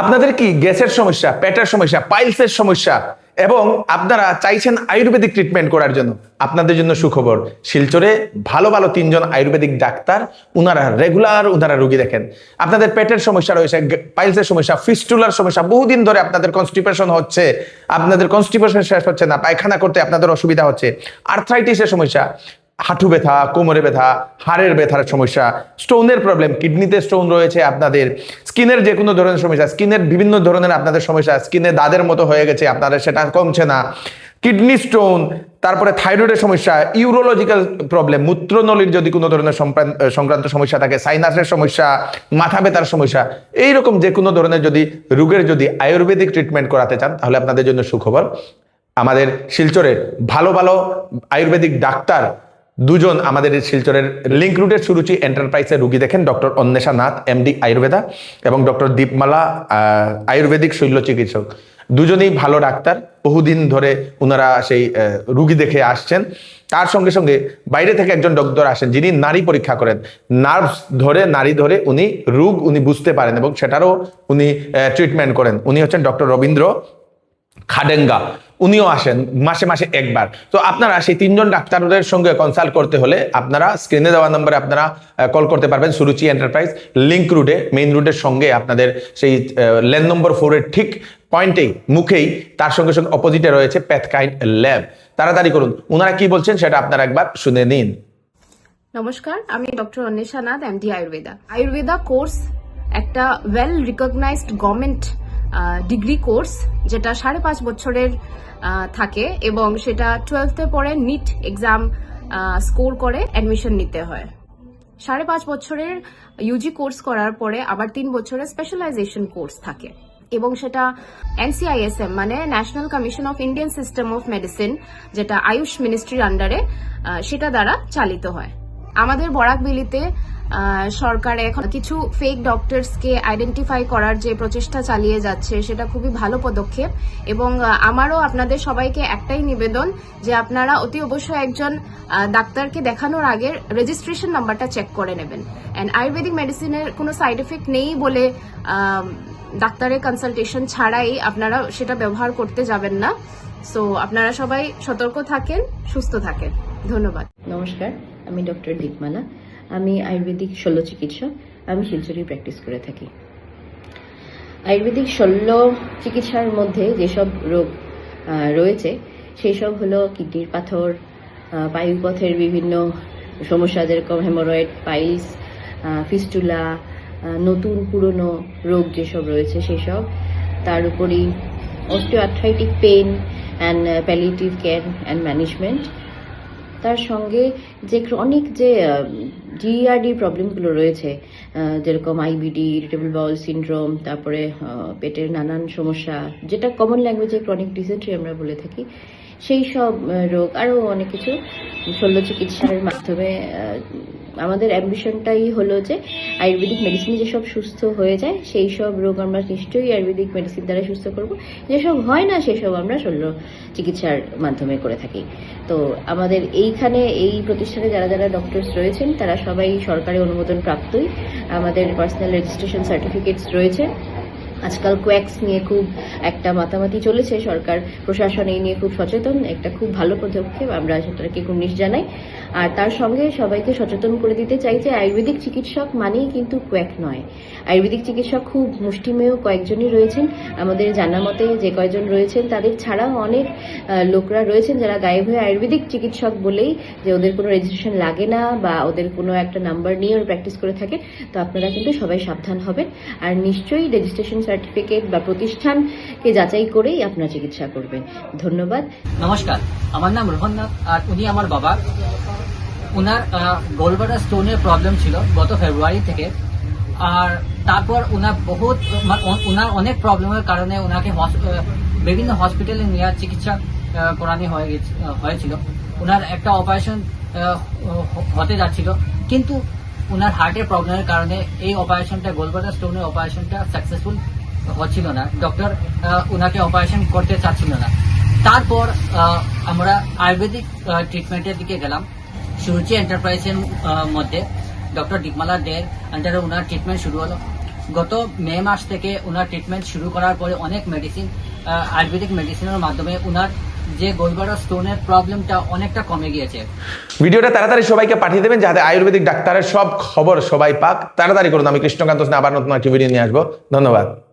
আপনাদের কি গ্যাসের সমস্যা, পেটের সমস্যা, পাইলসের সমস্যা এবং আপনারা চাইছেন আয়ুর্বেদিক ট্রিটমেন্ট করার জন্য? আপনাদের জন্য সুখবর, শিলচরে ভালো ভালো 3 জন আয়ুর্বেদিক ডাক্তার, উনারা রেগুলার রোগী দেখেন। আপনাদের পেটের সমস্যা রয়েছে, পাইলসের সমস্যা, ফিস্টুলার সমস্যা, বহুদিন ধরে আপনাদের কনস্টিপেশন হচ্ছে, আপনাদের কনস্টিপেশন শেষ হচ্ছে না, পায়খানা করতে আপনাদের অসুবিধা হচ্ছে, আর্থ্রাইটিসের সমস্যা, হাঁটু ব্যথা, কোমরে ব্যথা, হাড়ের ব্যথার সমস্যা, স্টোনের প্রবলেম, কিডনিতে স্টোন রয়েছে আপনাদের, স্কিনের যে কোনো ধরনের সমস্যা, স্কিনের বিভিন্ন ধরনের আপনাদের সমস্যা, স্কিনে দাদের মতো হয়ে গেছে আপনাদের, সেটা কমছে না, কিডনি স্টোন, তারপরে থাইরয়েডের সমস্যা, ইউরোলজিক্যাল প্রবলেম, মূত্রনলীর যদি কোনো ধরনের সংক্রান্ত সমস্যা থাকে, সাইনাসের সমস্যা, মাথা ব্যথার সমস্যা, এইরকম যে কোনো ধরনের যদি রোগের যদি আয়ুর্বেদিক ট্রিটমেন্ট করাতে চান, তাহলে আপনাদের জন্য সুখবর। আমাদের শিলচরের ভালো ভালো আয়ুর্বেদিক ডাক্তার 2 জন আমাদের শিলচরের লিঙ্ক রুটের সুরুচি এন্টারপ্রাইজের রুগী দেখেন, ডক্টর অন্বেষা নাথ এমডি আয়ুর্বেদা এবং ডক্টর দীপমালা আয়ুর্বেদিক শল্য চিকিৎসক। দুজনেই ভালো ডাক্তার, বহুদিন ধরে ওনারা সেই রুগী দেখে আসছেন। তার সঙ্গে সঙ্গে বাইরে থেকে একজন ডক্টর আসেন, যিনি নারী পরীক্ষা করেন, নার্ভস ধরে নারী ধরে উনি বুঝতে পারেন এবং সেটারও উনি ট্রিটমেন্ট করেন। উনি হচ্ছেন ডক্টর রবীন্দ্র খাডেঙ্গা, উনিও আসেন মাসে মাসে একবার। তো আপনারা সেই 3 জন ডাক্তারদের সঙ্গে কনসাল্ট করতে হলে আপনারা স্ক্রিনে দেওয়া নম্বরে আপনারা কল করতে পারবেন। সুরুচি এন্টারপ্রাইজ লিঙ্ক রুটে, মেইন রুটের সঙ্গে আপনাদের সেই লেন নম্বর 4 এর ঠিক পয়েন্টেই, মুখেই, তার সঙ্গে সঙ্গে অপোজিটে রয়েছে প্যাথকাইন্ড ল্যাব। তাড়াতাড়ি করুন, ওনারা কি বলছেন সেটা আপনারা একবার শুনে নিন। নমস্কার, আমি doctor Anwesha Nath MD Ayurveda. Ayurveda course একটা well recognised government degree course, যেটা 5.5 বছরের থাকে এবং সেটা 12th পরে নিট এক্সাম স্কোর করে অ্যাডমিশন নিতে হয়। 5.5 বছরের ইউজি কোর্স করার পরে আবার 3 বছরের স্পেশালাইজেশন কোর্স থাকে এবং সেটা NCISM মানে national commission of Indian system of medicine, যেটা আয়ুষ মিনিস্ট্রির আন্ডারে, সেটা দ্বারা চালিত হয়। আমাদের বরাকবিলিতে সরকার এখন কিছু ফেক ডক্টরসকে আইডেন্টিফাই করার যে প্রচেষ্টা চালিয়ে যাচ্ছে, সেটা খুবই ভালো পদক্ষেপ এবং আমারও আপনাদের সবাইকে একটাই নিবেদন যে আপনারা অতি অবশ্যই একজন ডাক্তারকে দেখানোর আগে রেজিস্ট্রেশন নাম্বারটা চেক করে নেবেন। অ্যান্ড আয়ুর্বেদিক মেডিসিনের কোনো সাইড এফেক্ট নেই বলে ডাক্তারের কনসালটেশন ছাড়াই আপনারা সেটা ব্যবহার করতে যাবেন না। সো আপনারা সবাই সতর্ক থাকেন, সুস্থ থাকেন। ধন্যবাদ। নমস্কার, আমি ডক্টর দীপমালা, আমি আয়ুর্বেদিক শল্য চিকিৎসক। আমি শিলচরে প্র্যাকটিস করে থাকি। আয়ুর্বেদিক শল্য চিকিৎসার মধ্যে যেসব রোগ রয়েছে সেই সব হলো কিডনির পাথর, পায়ুপথের বিভিন্ন সমস্যা যেরকম হেমোরয়েড, পাইলস, ফিস্টুলা, নতুন পুরনো রোগ যেসব রয়েছে সেসব, তার উপরই osteoarthritic pain and palliative care and management, তার সঙ্গে যে ক্রনিক যে জিইআরডি প্রবলেমগুলো রয়েছে যেরকম আইবিডি, ইরিটেবল বাউল সিনড্রোম, তারপরে পেটের নানান সমস্যা, যেটা কমন ল্যাঙ্গুয়েজে ক্রনিক ডিসেন্ট্রি আমরা বলে থাকি, সেই সব রোগ আরও অনেক কিছু শল্য চিকিৎসার মাধ্যমে আমাদের অ্যাম্বিশনটাই হলো যে আয়ুর্বেদিক মেডিসিন যেসব সুস্থ হয়ে যায় সেই সব রোগ আমরা নিশ্চয়ই আয়ুর্বেদিক মেডিসিন দ্বারা সুস্থ করব, যেসব হয় না সেসব আমরা শল্য চিকিৎসার মাধ্যমে করে থাকি। তো আমাদের এইখানে এই প্রতিষ্ঠানে যারা যারা ডক্টরস রয়েছেন তারা সবাই সরকারি অনুমোদন প্রাপ্তই। আমাদের পার্সোনাল রেজিস্ট্রেশন সার্টিফিকেটস রয়েছে। আজকাল কোয়াক্স নিয়ে খুব একটা মাতামাতি চলেছে, সরকার প্রশাসন এই নিয়ে খুব সচেতন, একটা খুব ভালো পদক্ষেপ, আমরা সেটাকে কুর্নিশ জানাই। আর তার সঙ্গে সবাইকে সচেতন করে দিতে চাই যে আয়ুর্বেদিক চিকিৎসক মানেই কিন্তু কোয়াক নয়। আয়ুর্বেদিক চিকিৎসক খুব মুষ্টিমেয় কয়েকজনই রয়েছেন, আমাদের জানা মতে যে কয়েকজন রয়েছেন তাদের ছাড়াও অনেক লোকরা রয়েছেন যারা গায়েব হয়ে আয়ুর্বেদিক চিকিৎসক বলেই যে ওদের কোনো রেজিস্ট্রেশন লাগে না বা ওদের কোনো একটা নাম্বার নিয়ে ওরা প্র্যাকটিস করে থাকে। তো আপনারা কিন্তু সবাই সাবধান হবেন আর নিশ্চয়ই রেজিস্ট্রেশন সার্টিফিকেট বা প্রতিষ্ঠানকে যাচাই করেই আপনারা চিকিৎসা করবেন। ধন্যবাদ। নমস্কার, আমার নাম রোহন নাথ আর উনি আমার বাবা। ওনার গোলব্লাডার স্টোনের প্রবলেম ছিল গত ফেব্রুয়ারি থেকে, আর তারপর ওনার অনেক প্রবলেমের কারণে ওনাকে বিভিন্ন হসপিটালে নিয়ে চিকিৎসা করানো হয়েছিল। ওনার একটা অপারেশন হতে যাচ্ছিল, কিন্তু ওনার হার্টের প্রবলেমের কারণে এই অপারেশনটা, গোলব্লাডার স্টোনের অপারেশনটা সাকসেসফুল হচ্ছিল না। ডক্টর ওনাকে অপারেশন করতে চাচ্ছিল না। তারপর আমরা আয়ুর্বেদিক ট্রিটমেন্টের দিকে গেলাম। সুরুচি এন্টারপ্রাইজের মধ্যে ডক্টর দীপমালা দের আন্ডারে ওনার ট্রিটমেন্ট শুরু হলো। গত মে মাস থেকে ওনার ট্রিটমেন্ট শুরু করার পরে অনেক মেডিসিন, আয়ুর্বেদিক মেডিসিনের মাধ্যমে ওনার যে গোলব্লাডার স্টোনের প্রবলেমটা অনেকটা কমে গিয়েছে। ভিডিওটা তাড়াতাড়ি সবাইকে পাঠিয়ে দেবেন যাতে আয়ুর্বেদিক ডাক্তারের সব খবর সবাই পাক। তাড়াতাড়ি করুন। আমি কৃষ্ণকান্ত সিনহা আবার নতুন একটি ভিডিও নিয়ে আসবো। ধন্যবাদ।